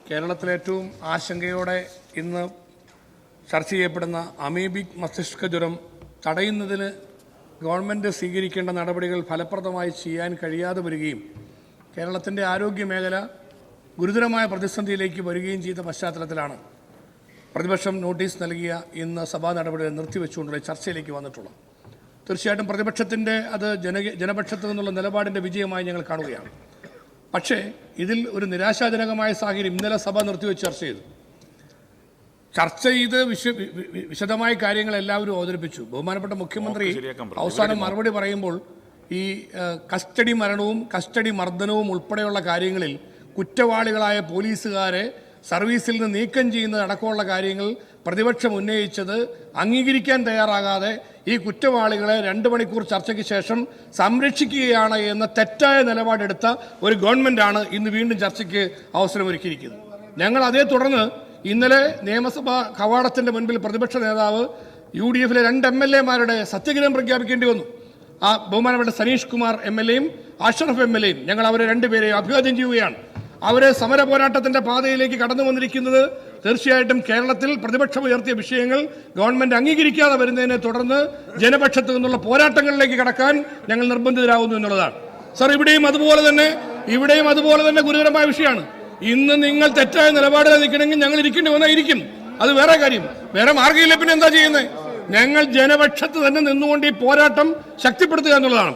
കേരളത്തിലെ ഏറ്റവും ആശങ്കയോടെ ഇന്ന് ചർച്ച ചെയ്യപ്പെടുന്ന അമീബിക് മസ്തിഷ്ക ജ്വരം തടയുന്നതിന് ഗവൺമെൻറ് സ്വീകരിക്കേണ്ട നടപടികൾ ഫലപ്രദമായി ചെയ്യാൻ കഴിയാതെ വരികയും കേരളത്തിൻ്റെ ആരോഗ്യ മേഖല ഗുരുതരമായ പ്രതിസന്ധിയിലേക്ക് വരികയും ചെയ്ത പശ്ചാത്തലത്തിലാണ് പ്രതിപക്ഷം നോട്ടീസ് നൽകിയ ഇന്ന് സഭാ നടപടികൾ നിർത്തിവെച്ചുകൊണ്ടുള്ള ചർച്ചയിലേക്ക് വന്നിട്ടുള്ളത്. തീർച്ചയായിട്ടും പ്രതിപക്ഷത്തിൻ്റെ അത് ജനപക്ഷത്തു നിന്നുള്ള നിലപാടിൻ്റെ വിജയമായി ഞങ്ങൾ കാണുകയാണ്. പക്ഷേ ഇതിൽ ഒരു നിരാശാജനകമായ സാഹചര്യം ഇന്നലെ സഭ നിർത്തിവെച്ച് ചർച്ച ചെയ്ത് വിശദമായ കാര്യങ്ങൾ എല്ലാവരും അവതരിപ്പിച്ചു. ബഹുമാനപ്പെട്ട മുഖ്യമന്ത്രി അവസാനം മറുപടി പറയുമ്പോൾ ഈ കസ്റ്റഡി മരണവും കസ്റ്റഡി മർദ്ദനവും ഉൾപ്പെടെയുള്ള കാര്യങ്ങളിൽ കുറ്റവാളികളായ പോലീസുകാരെ സർവീസിൽ നിന്ന് നീക്കം ചെയ്യുന്നത് അടക്കമുള്ള കാര്യങ്ങൾ പ്രതിപക്ഷം ഉന്നയിച്ചത് അംഗീകരിക്കാൻ തയ്യാറാകാതെ ഈ കുറ്റവാളികളെ 2 മണിക്കൂർ ചർച്ചയ്ക്ക് ശേഷം സംരക്ഷിക്കുകയാണ് എന്ന തെറ്റായ നിലപാടെടുത്ത ഒരു ഗവൺമെൻറ്റാണ് ഇന്ന് വീണ്ടും ചർച്ചയ്ക്ക് അവസരമൊരുക്കിയിരിക്കുന്നത്. ഞങ്ങൾ അതേ തുടർന്ന് ഇന്നലെ നിയമസഭാ കവാടത്തിൻ്റെ മുൻപിൽ പ്രതിപക്ഷ നേതാവ് UDF-ലെ 2 MLA-മാരുടെ സത്യഗ്രഹം പ്രഖ്യാപിക്കേണ്ടി വന്നു. ആ ബഹുമാനപ്പെട്ട സനീഷ് കുമാർ MLA-യും അഷ്റഫ് MLA-യും ഞങ്ങൾ അവരെ 2 പേരെയും അഭിവാദ്യം ചെയ്യുകയാണ്. അവരെ സമര പോരാട്ടത്തിന്റെ പാതയിലേക്ക് കടന്നു വന്നിരിക്കുന്നത് തീർച്ചയായിട്ടും കേരളത്തിൽ പ്രതിപക്ഷം ഉയർത്തിയ വിഷയങ്ങൾ ഗവൺമെന്റ് അംഗീകരിക്കാതെ വരുന്നതിനെ തുടർന്ന് ജനപക്ഷത്തു നിന്നുള്ള പോരാട്ടങ്ങളിലേക്ക് കടക്കാൻ ഞങ്ങൾ നിർബന്ധിതരാകുന്നു എന്നുള്ളതാണ്. സർ, ഇവിടെയും അതുപോലെ തന്നെ ഗുരുതരമായ വിഷയമാണ്. ഇന്ന് നിങ്ങൾ തെറ്റായ നിലപാടിൽ നിൽക്കണമെങ്കിൽ ഞങ്ങൾ ഇരിക്കേണ്ടി വന്നാൽ ഇരിക്കും, അത് വേറെ കാര്യം. വേറെ മാർഗ്ഗമില്ല. പിന്നെ എന്താ ചെയ്യുന്നത്? ഞങ്ങൾ ജനപക്ഷത്ത് തന്നെ നിന്നുകൊണ്ട് ഈ പോരാട്ടം ശക്തിപ്പെടുത്തുക എന്നുള്ളതാണ്.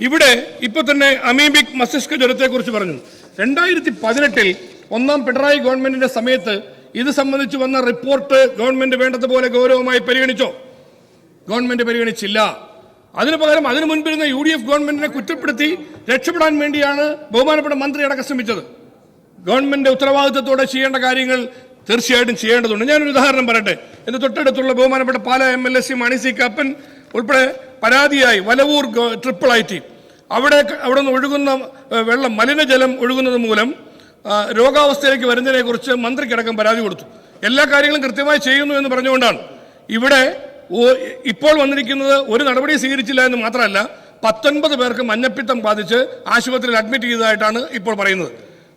ഇവിടെ ഇപ്പൊ തന്നെ അമീബിക് മസ്തിഷ്ക ജ്വരത്തെക്കുറിച്ച് പറഞ്ഞു. 2018 ഒന്നാം പിണറായി ഗവൺമെന്റിന്റെ സമയത്ത് ഇത് സംബന്ധിച്ച് വന്ന റിപ്പോർട്ട് ഗവൺമെന്റ് വേണ്ടതുപോലെ ഗൗരവമായി പരിഗണിച്ചോ? ഗവൺമെന്റ് പരിഗണിച്ചില്ല. അതിനു പകരം അതിനു മുൻപിരുന്ന UDF ഗവൺമെന്റിനെ കുറ്റപ്പെടുത്തി രക്ഷപ്പെടാൻ വേണ്ടിയാണ് ബഹുമാനപ്പെട്ട മന്ത്രി അടക്കം ശ്രമിച്ചത്. ഗവൺമെന്റ് ഉത്തരവാദിത്തത്തോടെ ചെയ്യേണ്ട കാര്യങ്ങൾ തീർച്ചയായിട്ടും ചെയ്യേണ്ടതുണ്ട്. ഞാനൊരു ഉദാഹരണം പറയട്ടെ. എന്റെ തൊട്ടടുത്തുള്ള ബഹുമാനപ്പെട്ട പാലാ MLA മണി സി കാപ്പൻ ഉൾപ്പെടെ പരാതിയായി വലവൂർ ട്രിപ്പിൾ IT അവിടെ നിന്ന് ഒഴുകുന്ന വെള്ളം, മലിനജലം ഒഴുകുന്നത് മൂലം രോഗാവസ്ഥയിലേക്ക് വരുന്നതിനെ കുറിച്ച് മന്ത്രിക്കടക്കം പരാതി കൊടുത്തു. എല്ലാ കാര്യങ്ങളും കൃത്യമായി ചെയ്യുന്നു എന്ന് പറഞ്ഞുകൊണ്ടാണ് ഇവിടെ ഇപ്പോൾ വന്നിരിക്കുന്നത്. ഒരു നടപടി സ്വീകരിച്ചില്ല എന്ന് മാത്രമല്ല, 19 പേർക്ക് മഞ്ഞപ്പിത്തം ബാധിച്ച് ആശുപത്രിയിൽ അഡ്മിറ്റ് ചെയ്തതായിട്ടാണ് ഇപ്പോൾ പറയുന്നത്.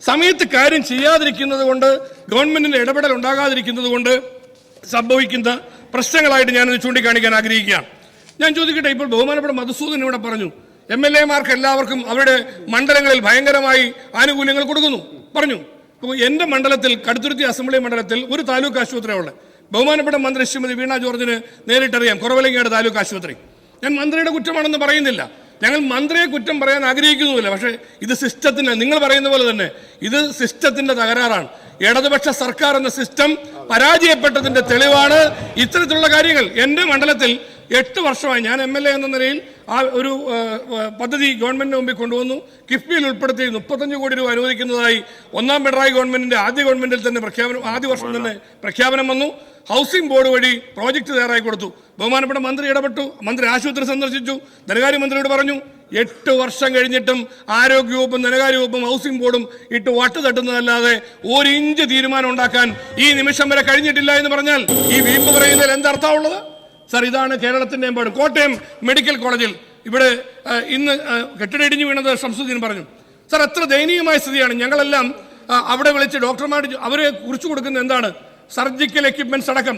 സമയത്ത് കാര്യം ചെയ്യാതിരിക്കുന്നത് കൊണ്ട്, ഗവൺമെന്റിന്റെ ഇടപെടൽ ഉണ്ടാകാതിരിക്കുന്നത് കൊണ്ട് സംഭവിക്കുന്ന പ്രശ്നങ്ങളായിട്ട് ഞാനത് ചൂണ്ടിക്കാണിക്കാൻ ആഗ്രഹിക്കുകയാണ്. ഞാൻ ചോദിക്കട്ടെ, ഇപ്പോൾ ബഹുമാനപ്പെട്ട മധുസൂദൻ ഇവിടെ പറഞ്ഞു MLA-മാർക്ക് എല്ലാവർക്കും അവരുടെ മണ്ഡലങ്ങളിൽ ഭയങ്കരമായി ആനുകൂല്യങ്ങൾ കൊടുക്കുന്നു പറഞ്ഞു. എൻ്റെ മണ്ഡലത്തിൽ, കടുത്തുരുത്തി അസംബ്ലി മണ്ഡലത്തിൽ ഒരു താലൂക്ക് ആശുപത്രിയാണ്. ബഹുമാനപ്പെട്ട മന്ത്രി ശ്രീമതി വീണ ജോർജിന് നേരിട്ടറിയാം കുറവലങ്ങാട് താലൂക്ക് ആശുപത്രി. ഞാൻ മന്ത്രിയുടെ കുറ്റമാണെന്ന് പറയുന്നില്ല, ഞങ്ങൾ മന്ത്രിയെ കുറ്റം പറയാൻ ആഗ്രഹിക്കുന്നുമില്ല. പക്ഷേ ഇത് സിസ്റ്റത്തിന്, നിങ്ങൾ പറയുന്ന പോലെ തന്നെ ഇത് സിസ്റ്റത്തിന്റെ തകരാറാണ്. ഇടതുപക്ഷ സർക്കാർ എന്ന സിസ്റ്റം പരാജയപ്പെട്ടതിന്റെ തെളിവാണ് ഇത്തരത്തിലുള്ള കാര്യങ്ങൾ. എൻ്റെ മണ്ഡലത്തിൽ 8 വർഷമായി ഞാൻ MLA എന്ന നിലയിൽ ആ ഒരു പദ്ധതി ഗവൺമെന്റിന് മുമ്പിൽ കൊണ്ടുവന്നു. കിഫ്ബിയിൽ ഉൾപ്പെടുത്തി 35 കോടി രൂപ അനുവദിക്കുന്നതായി ഒന്നാം പിണറായി ഗവൺമെന്റിന്റെ ആദ്യ ഗവൺമെന്റിൽ തന്നെ ആദ്യ വർഷം തന്നെ പ്രഖ്യാപനം വന്നു. ഹൗസിംഗ് ബോർഡ് വഴി പ്രോജക്റ്റ് തയ്യാറായി കൊടുത്തു. ബഹുമാനപ്പെട്ട മന്ത്രി ഇടപെട്ടു. മന്ത്രി ആശുപത്രി സന്ദർശിച്ചു. ധനകാര്യമന്ത്രിയോട് പറഞ്ഞു. 8 വർഷം കഴിഞ്ഞിട്ടും ആരോഗ്യവകുപ്പും ധനകാര്യവകുപ്പും ഹൗസിംഗ് ബോർഡും ഇട്ട് വട്ട് തട്ടുന്നതല്ലാതെ 1 ഇഞ്ച് തീരുമാനം ഉണ്ടാക്കാൻ ഈ നിമിഷം വരെ കഴിഞ്ഞിട്ടില്ല എന്ന് പറഞ്ഞാൽ ഈ വീമ്പ് പറയുന്നതിൽ എന്തർത്ഥമുള്ളത്? സർ, ഇതാണ് കേരളത്തിന്റെ എമ്പാട്. കോട്ടയം മെഡിക്കൽ കോളേജിൽ ഇവിടെ ഇന്ന് കെട്ടിടം ഇടിഞ്ഞു വീണത് ഷംസുദ്ദീൻ പറഞ്ഞു. സർ, എത്ര ദയനീയമായ സ്ഥിതിയാണ്. ഞങ്ങളെല്ലാം അവിടെ വിളിച്ച് ഡോക്ടർമാർ അവരെ കുറിച്ചു കൊടുക്കുന്നത് എന്താണ്? സർജിക്കൽ എക്യുപ്മെന്റ്സ് അടക്കം,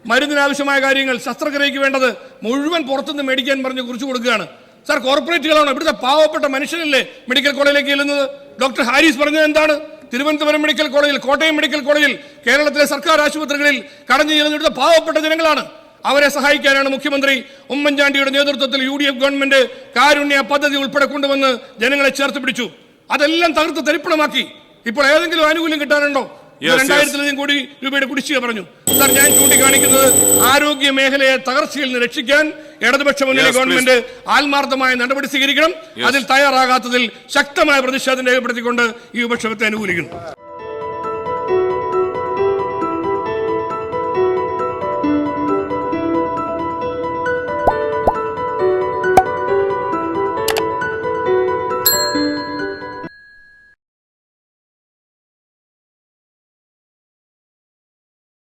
മരുന്നിനാവശ്യമായ കാര്യങ്ങൾ, ശസ്ത്രക്രിയയ്ക്ക് വേണ്ടത് മുഴുവൻ പുറത്തുനിന്ന് മേടിക്കാൻ പറഞ്ഞ് കുറിച്ചു കൊടുക്കുകയാണ്. സർ, കോർപ്പറേറ്റുകളാണ്. ഇവിടുത്തെ പാവപ്പെട്ട മനുഷ്യനല്ലേ മെഡിക്കൽ കോളേജിലേക്ക് ചെല്ലുന്നത്? ഡോക്ടർ ഹാരിസ് പറഞ്ഞത് എന്താണ്? തിരുവനന്തപുരം മെഡിക്കൽ കോളേജിൽ, കോട്ടയം മെഡിക്കൽ കോളേജിൽ, കേരളത്തിലെ സർക്കാർ ആശുപത്രികളിൽ കടന്നു ചെല്ലുന്ന ഇവിടുത്തെ പാവപ്പെട്ട ജനങ്ങളാണ്. അവരെ സഹായിക്കാനാണ് മുഖ്യമന്ത്രി ഉമ്മൻചാണ്ടിയുടെ നേതൃത്വത്തിൽ UDF ഗവൺമെന്റ് കാരുണ്യ പദ്ധതി ഉൾപ്പെടെ കൊണ്ടുവന്ന് ജനങ്ങളെ ചേർത്ത് പിടിച്ചു. അതെല്ലാം തകർത്ത് തരിപ്പണമാക്കി. ഇപ്പോൾ ഏതെങ്കിലും ആനുകൂല്യം കിട്ടാനുണ്ടോ? 2000 കോടി രൂപയുടെ കുടിശ്ശിക പറഞ്ഞു. സർ, ഞാൻ ചൂണ്ടിക്കാണിക്കുന്നത് ആരോഗ്യ മേഖലയെ തകർച്ചയിൽ നിന്ന് രക്ഷിക്കാൻ ഇടതുപക്ഷ മുന്നണി ഗവൺമെന്റ് ആത്മാർത്ഥമായ നടപടി സ്വീകരിക്കണം. അതിൽ തയ്യാറാകാത്തതിൽ ശക്തമായ പ്രതിഷേധം രേഖപ്പെടുത്തിക്കൊണ്ട് ഈ ഉപക്ഷേപത്തെ അനുകൂലിക്കുന്നു.